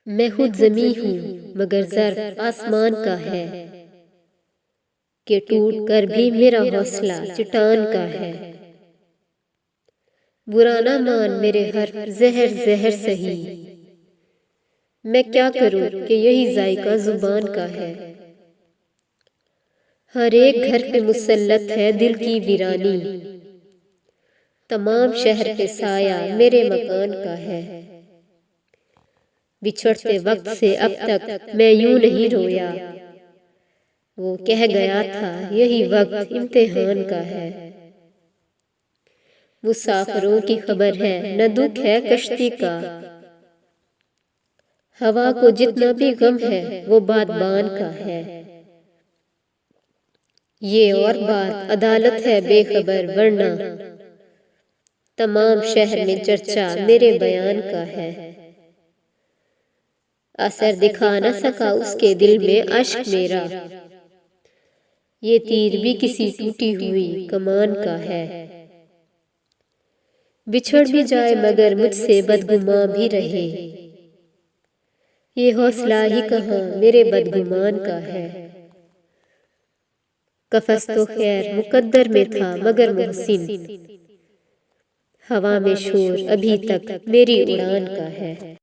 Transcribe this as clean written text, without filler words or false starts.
मैं खुद ज़मीं हूँ मगर ज़र्फ़ आसमान का है कि टूट कर भी मेरा हौसला चट्टान का है। बुरा ना मान मेरे हर ज़हर ज़हर सही, मैं क्या करूँ कि यही ज़ायका ज़ुबान का है। हर एक घर पे मुसल्लत है दिल की वीरानी, तमाम शहर पे साया मेरे मकान का है। बिछड़ते वक्त से अब तक मैं यूं नहीं रोया, वो कह गया था यही वक्त इम्तिहान का है। मुसाफिरों की खबर है न दुख है कश्ती का, हवा को जितना भी गम है वो बादबान का है। ये और बात अदालत है बेखबर वरना तमाम शहर में चर्चा मेरे बयान का है। असर दिखा न सका उसके दिल में अश्क मेरा, ये तीर भी किसी टूटी हुई कमान का है। बिछड़ भी जाए मगर मुझसे बदगुमां भी रहे, ये हौसला ही कहाँ मेरे बदगुमान का है। कफस तो खैर मुकद्दर में था मगर मोहसिन, हवा में शोर अभी तक मेरी उड़ान का है।